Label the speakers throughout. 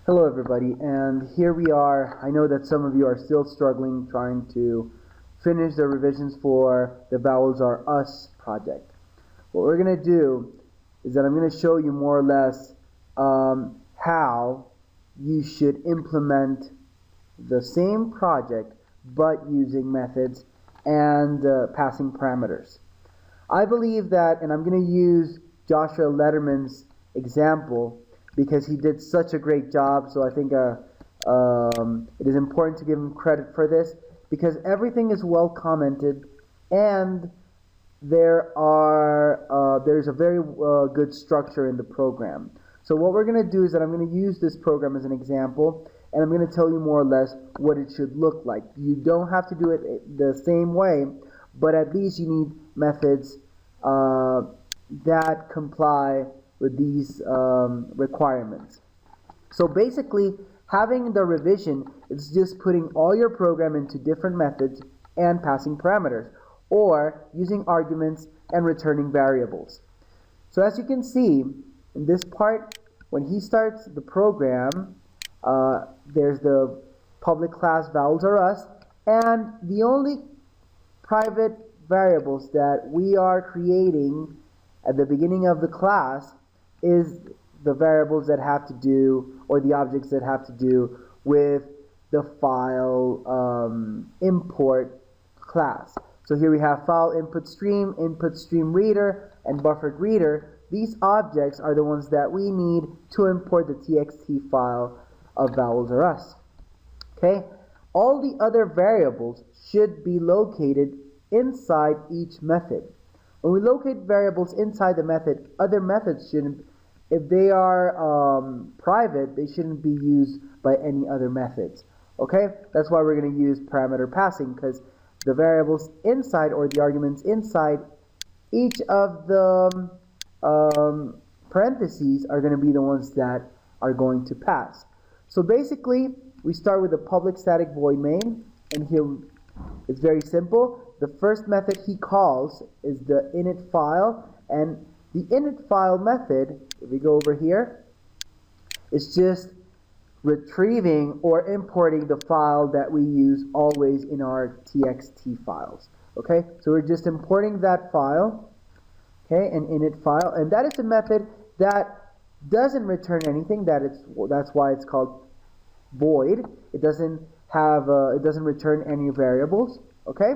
Speaker 1: Hello everybody, and here we are. I know that some of you are still struggling trying to finish the revisions for the Vowels R Us project. What we're going to do is that I'm going to show you more or less how you should implement the same project but using methods and passing parameters. I believe that, and I'm going to use Joshua Letterman's example because he did such a great job. So I think it is important to give him credit for this because everything is well commented and there's a very good structure in the program. So what we're going to do is that I'm going to use this program as an example, and I'm going to tell you more or less what it should look like. You don't have to do it the same way, but at least you need methods that comply with these requirements. So basically, having the revision is just putting all your program into different methods and passing parameters, or using arguments and returning variables. So as you can see, in this part, when he starts the program, there's the public class Vowels R Us, and the only private variables that we are creating at the beginning of the class is the variables that have to do, or the objects that have to do with the file import class. So here we have file input stream reader, and buffered reader. These objects are the ones that we need to import the txt file of Vowels R Us. Okay? All the other variables should be located inside each method. When we locate variables inside the method, other methods shouldn't, if they are private, they shouldn't be used by any other methods. Okay? That's why we're going to use parameter passing, because the variables inside, or the arguments inside each of the parentheses are going to be the ones that are going to pass. So basically, we start with a public static void main, and here it's very simple. The first method he calls is the init file, and the init file method, if we go over here, is just retrieving or importing the file that we use always in our txt files. Okay, so we're just importing that file, okay, an init file, and that is a method that doesn't return anything. That's why it's called void. It doesn't return any variables. Okay.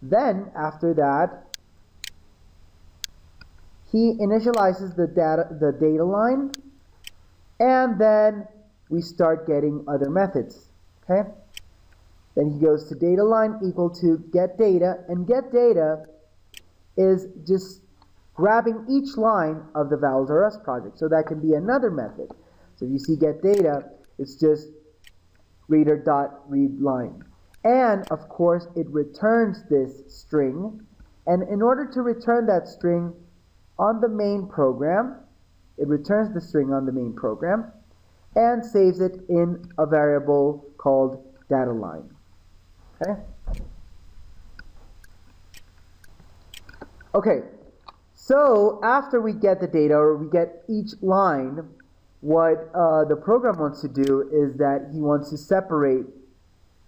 Speaker 1: Then after that, he initializes the data line, and then we start getting other methods. Okay. Then he goes to data line equal to get data, and get data is just grabbing each line of the Vowels R Us project. So that can be another method. So if you see get data, it's just reader.readLine. And of course, it returns this string. And in order to return that string on the main program, it returns the string on the main program and saves it in a variable called data line. Okay? Okay, so after we get the data, or we get each line, what the program wants to do is that he wants to separate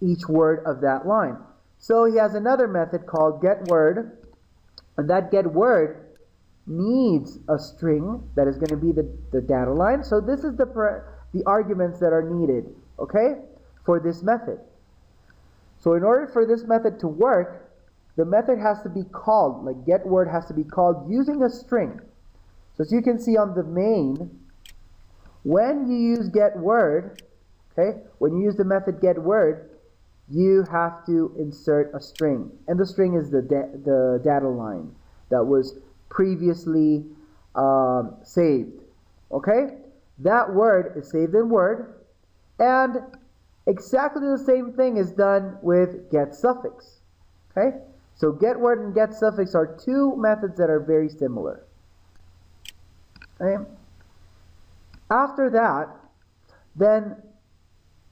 Speaker 1: each word of that line. So he has another method called getWord, and that getWord needs a string that is going to be the data line. So this is the arguments that are needed, okay, for this method. So in order for this method to work, the method has to be called, like getWord has to be called using a string. So as you can see on the main, when you use getWord, okay, when you use the method getWord, you have to insert a string, and the string is the data line that was previously saved. Okay, that word is saved in Word, and exactly the same thing is done with getSuffix. Okay, so getWord and getSuffix are two methods that are very similar. Okay, after that, then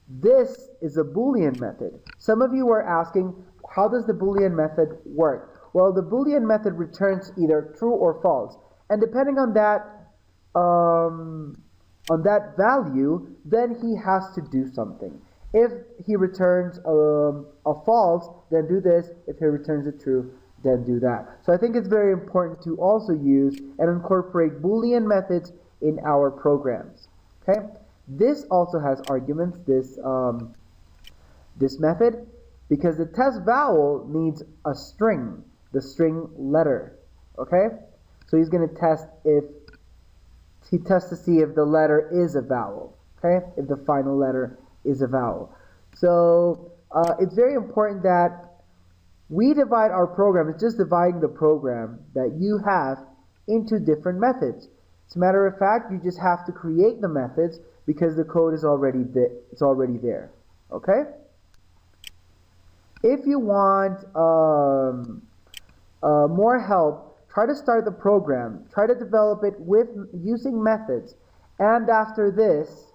Speaker 1: this is a Boolean method. Some of you are asking, how does the Boolean method work? Well, the Boolean method returns either true or false. And depending on that, on that value, then he has to do something. If he returns a false, then do this. If he returns a true, then do that. So I think it's very important to also use and incorporate Boolean methods in our programs. Okay? This also has arguments, this method, because the test vowel needs a string, the string letter. Okay? So he's going to test to see if the letter is a vowel. Okay? If the final letter is a vowel. So it's very important that we divide our program. It's just dividing the program that you have into different methods. As a matter of fact, you just have to create the methods because the code is already there. Okay? If you want more help, try to start the program. Try to develop it with using methods. And after this,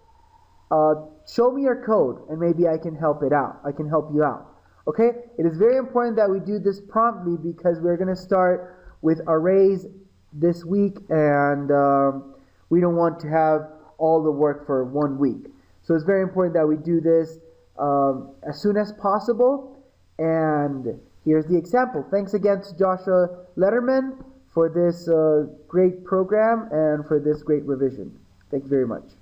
Speaker 1: show me your code, and maybe I can help it out. I can help you out. Okay? It is very important that we do this promptly because we're going to start with arrays this week, and we don't want to have all the work for 1 week. So it's very important that we do this as soon as possible. And here's the example. Thanks again to Joshua Letterman for this great program and for this great revision. Thank you very much.